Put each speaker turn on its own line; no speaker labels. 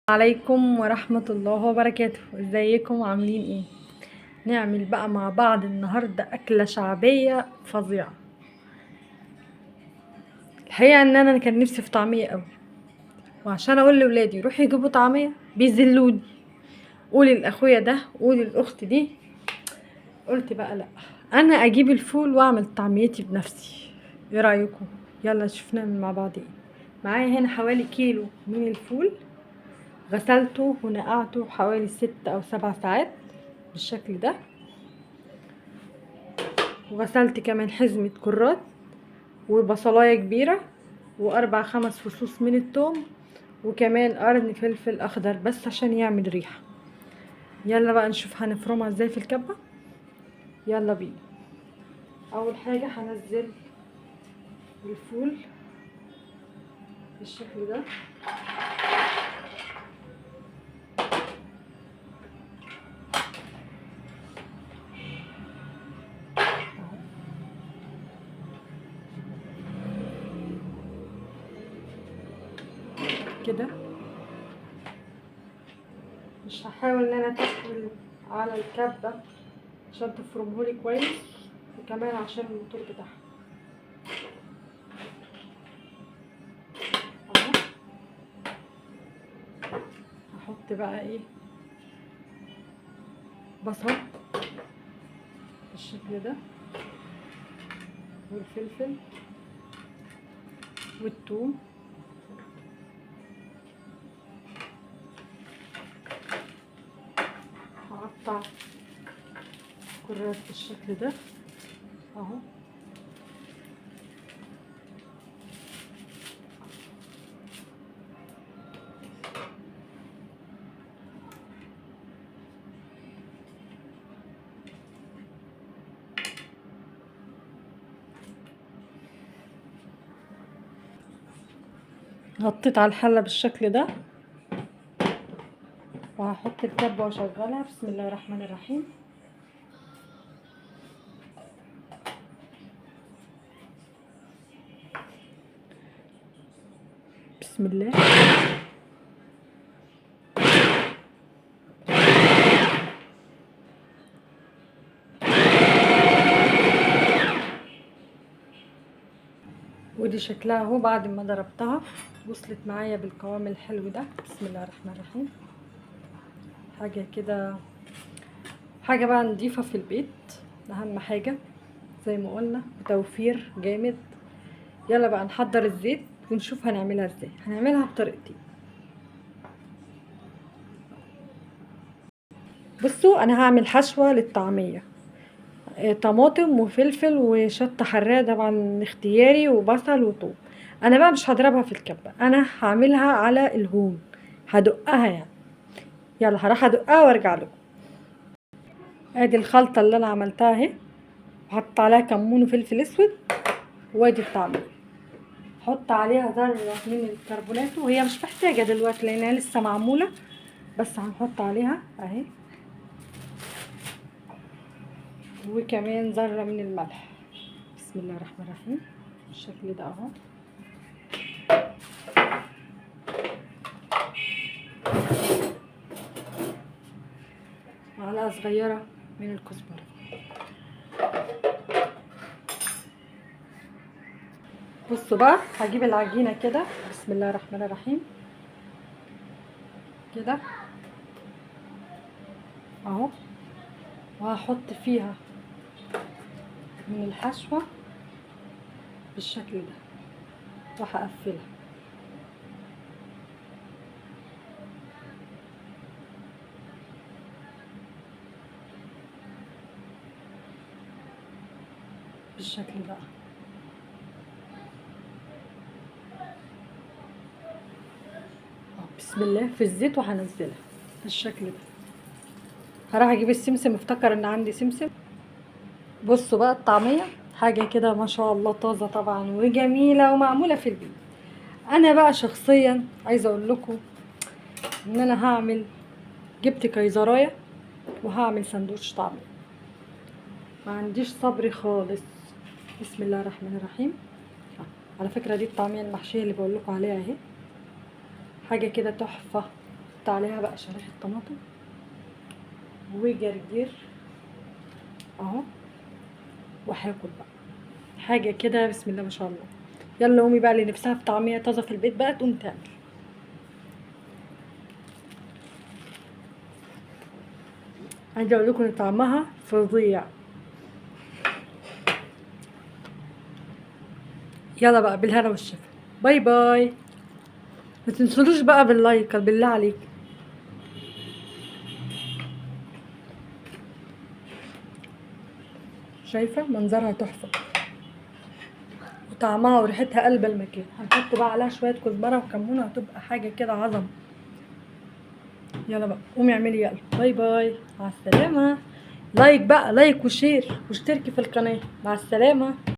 عليكم ورحمة الله وبركاته. ازيكم عاملين ايه؟ نعمل بقى مع بعض النهاردة أكلة شعبية فظيعة. الحقيقة ان انا كان نفسي في طعمية قوي، وعشان اقول لولادي روحوا يجيبوا طعمية بيذلوني. قولي لاخويا ده، قولي لاخت دي. قلت بقى لا، انا اجيب الفول واعمل طعميتي بنفسي. ايه رأيكم؟ يلا نشوف نعمل مع بعض ايه. معايا هنا حوالي كيلو من الفول، غسلته ونقعته حوالي 6 أو 7 ساعات بالشكل ده. وغسلت كمان حزمة كرات وبصلاية كبيرة و4 5 فصوص من الثوم، وكمان قرن فلفل اخضر بس عشان يعمل ريحة. يلا بقى نشوف هنفرمها ازاي في الكبة. يلا بينا. اول حاجة هنزل الفول بالشكل ده. كده مش هحاول ان انا اتقل على الكبة عشان تفرمهولي كويس، وكمان عشان الموتور بتاعها. اهو هحط بقى ايه، بصل بالشكل ده، والفلفل والثوم، هقطع كرات بالشكل ده اهو. غطيت على الحلة بالشكل ده، وهحط الكبة واشغلها. بسم الله الرحمن الرحيم. بسم الله. ودي شكلها اهو بعد ما ضربتها، وصلت معايا بالقوام الحلو ده. بسم الله الرحمن الرحيم. حاجة كده، حاجة بقى نضيفة في البيت، اهم حاجة زي ما قلنا، بتوفير جامد. يلا بقى نحضر الزيت ونشوف هنعملها ازاي. هنعملها بطريقتين. بصوا، انا هعمل حشوة للطعمية، طماطم وفلفل وشطة حراقة طبعا اختياري، وبصل وثوم. انا بقى مش هضربها في الكبة، انا هعملها على الهون، هدقها يعني. يلا هروح ادقها وارجع لكم. ادي الخلطة اللي انا عملتها اهي، وحط عليها كمون وفلفل اسود، وادي الطعمية. حط عليها ذرة من الكربونات، وهي مش محتاجة دلوقتي لانها لسه معمولة، بس هنحط عليها اهي. وكمان ذرة من الملح. بسم الله الرحمن الرحيم. بالشكل ده اهو. معلقة صغيرة من الكزبرة. بصوا بقى، هجيب العجينة كده. بسم الله الرحمن الرحيم. كده اهو، وهحط فيها من الحشوة بالشكل ده، وهقفلها. بالشكل ده. بسم الله في الزيت، وهنزلها بالشكل ده. هروح اجيب السمسم، افتكر ان عندي سمسم. بصوا بقى الطعمية، حاجة كده ما شاء الله، طازة طبعا وجميلة ومعمولة في البيت. انا بقى شخصيا عايزة اقول لكم ان انا جبت كيزراية وهعمل سندوتش طعمية. ما عنديش صبر خالص. بسم الله الرحمن الرحيم. على فكرة دي الطعمية المحشية اللي بقول لكم عليها اهي، حاجة كده تحفة. هحط عليها بقى شرايح الطماطم وجرجير اهو، وهاكل بقى حاجه كده بسم الله ما شاء الله. يلا قومي بقى اللي نفسها في طعميه طازه في البيت بقى تقوم تعمل. عايزه اقول لكم ان طعمها فظيع. يلا بقى بالهنا والشفا، باي باي. ما تنسونوش بقى باللايك بالله عليك. شايفه منظرها تحفه وطعمها وريحتها قلب المكان. هنحط بقى عليها شويه كزبره وكمون هتبقى حاجه كده عظمه. يلا بقى قومي اعملي يلا، باي باي مع السلامه. لايك بقى، لايك وشير واشتركي في القناه. مع السلامه.